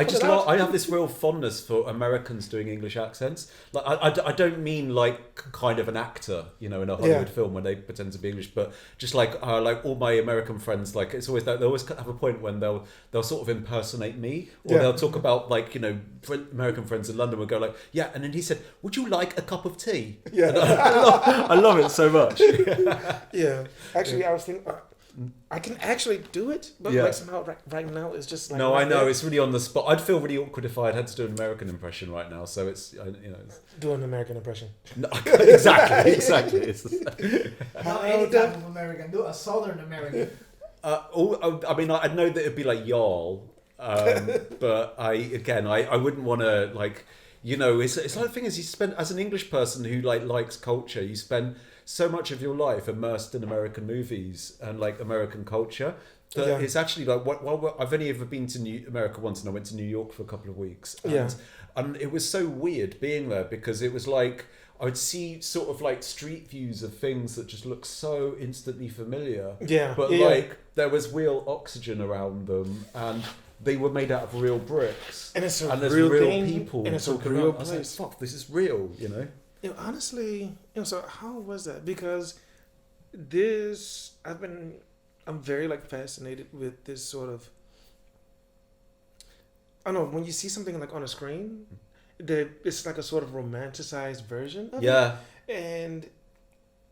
I have this real fondness for Americans doing English accents. Like I don't mean like kind of an actor, in a Hollywood film when they pretend to be English, but just like all my American friends, like it's always that they always have a point when they'll sort of impersonate me, or they'll talk about like American friends in London will go like, yeah, and then he said, "Would you like a cup of tea?" Yeah, I love it so much. Yeah, actually, I was thinking. I can actually do it, but like somehow right now it's just like... No, I know, it's really on the spot. I'd feel really awkward if I had to do an American impression right now, so it's, Do an American impression. No, exactly. It's Not any type of American, do a Southern American. I mean, I know that it'd be like y'all, but I wouldn't want to, like, it's like the thing is, you spend, as an English person who likes culture, you spend so much of your life immersed in American movies and like American culture that it's actually like I've only ever been to America once, and I went to New York for a couple of weeks, and it was so weird being there because it was like I would see sort of like street views of things that just look so instantly familiar, but like there was real oxygen around them, and they were made out of real bricks, and it's there's real real thing, people and it's a talking real around. place. I was like, fuck, this is real, Honestly, so how was that? Because I'm very like fascinated with this sort of, I don't know, when you see something like on a screen, it's like a sort of romanticized version of it. And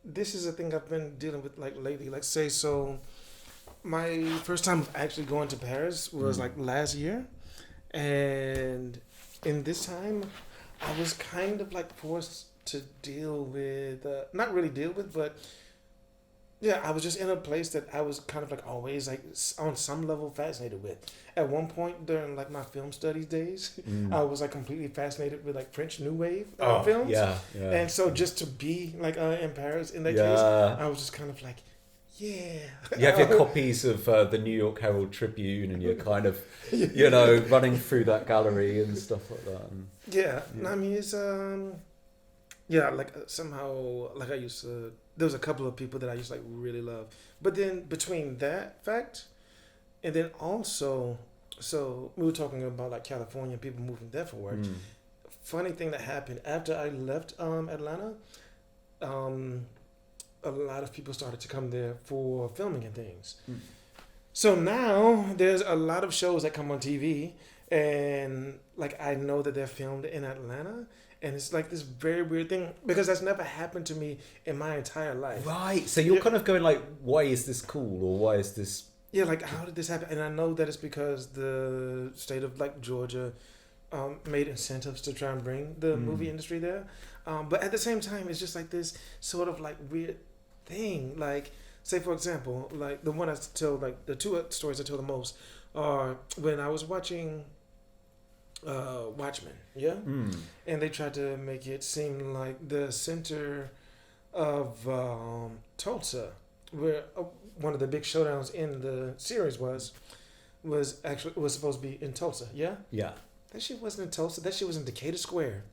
this is a thing I've been dealing with like lately. Like say, so my first time actually going to Paris was like last year. And in this time, I was kind of like forced to deal with, not really deal with, but I was just in a place that I was kind of like always like on some level fascinated with. At one point during like my film studies days, I was like completely fascinated with like French New Wave films. And so just to be like in Paris in that case, I was just kind of like, you have your copies of the New York Herald Tribune, and you're kind of, running through that gallery and stuff like that. I mean, it's like somehow, like I used to, there was a couple of people that I used to like really love. But then between that fact, and then also, so we were talking about like California, people moving there for work. Funny thing that happened after I left Atlanta, a lot of people started to come there for filming and things. So now there's a lot of shows that come on TV, and like I know that they're filmed in Atlanta, and it's like this very weird thing because that's never happened to me in my entire life. Right. So you're kind of going like, why is this cool, or why is this? Yeah, like how did this happen? And I know that it's because the state of like Georgia made incentives to try and bring the movie industry there. But at the same time, it's just like this sort of like weird thing. Like, say for example, like the one I tell, like the two stories I tell the most are when I was watching Watchmen, and they tried to make it seem like the center of Tulsa, where one of the big showdowns in the series was supposed to be in Tulsa. That shit wasn't in Tulsa. That shit was in Decatur Square.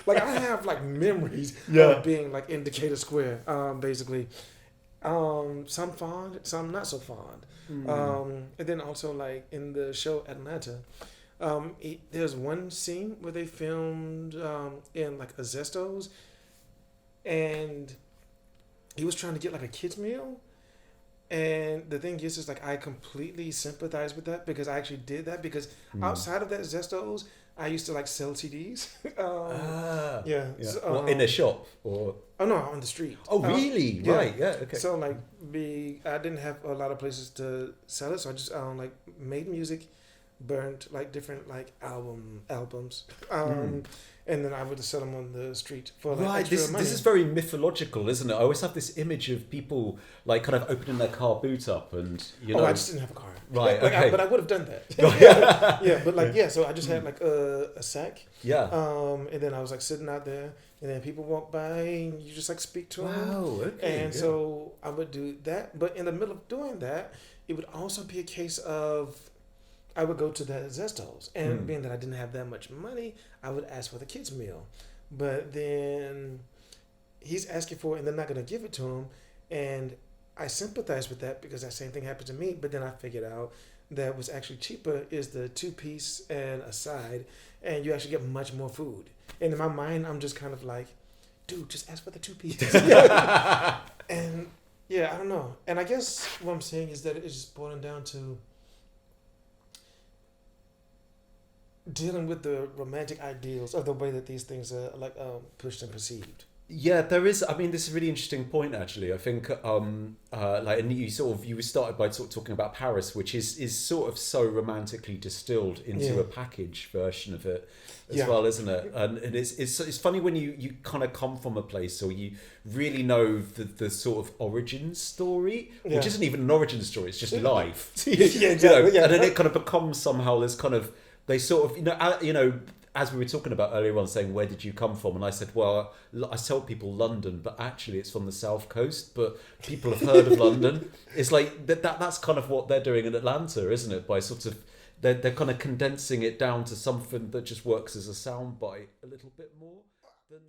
Like I have like memories of being like in Decatur Square. Basically, some fond, some not so fond. And then also like in the show Atlanta, there's one scene where they filmed in like a Zestos, and he was trying to get like a kids meal. And the thing is like I completely sympathize with that because I actually did that because outside of that Zestos, I used to like sell CDs. So, in a shop or? Oh no, on the street. Oh really? Right. Yeah. Okay. So like I didn't have a lot of places to sell it, so I just like made music, burnt like different like albums. And then I would sell them on the street for like extra money. This is very mythological, isn't it? I always have this image of people like kind of opening their car boot up and I just didn't have a car. Right. Like, okay. But I would have done that. So I just had like a sack. And then I was like sitting out there, and then people walk by, and you just like speak to them. Wow. Okay. And so I would do that, but in the middle of doing that, it would also be a case of I would go to the Zestos, and being that I didn't have that much money, I would ask for the kids' meal. But then he's asking for it, and they're not going to give it to him. And I sympathize with that because that same thing happened to me. But then I figured out that what's actually cheaper is the 2-piece and a side, and you actually get much more food. And in my mind, I'm just kind of like, dude, just ask for the 2-piece. And yeah, I don't know. And I guess what I'm saying is that it's just boiling down to dealing with the romantic ideals of the way that these things are like pushed and perceived. Yeah, there is. I mean, this is a really interesting point, actually. I think, like, and you started by sort of talking about Paris, which is sort of so romantically distilled into a package version of it as well, isn't it? And it's funny when you kind of come from a place or you really know the sort of origin story, which isn't even an origin story; it's just life. Exactly. And then it kind of becomes somehow this kind of they sort of as we were talking about earlier on, saying, where did you come from? And I said, well, I tell people London, but actually it's from the South Coast, but people have heard of London. It's like that's kind of what they're doing in Atlanta, isn't it? By sort of, they're kind of condensing it down to something that just works as a soundbite a little bit more than...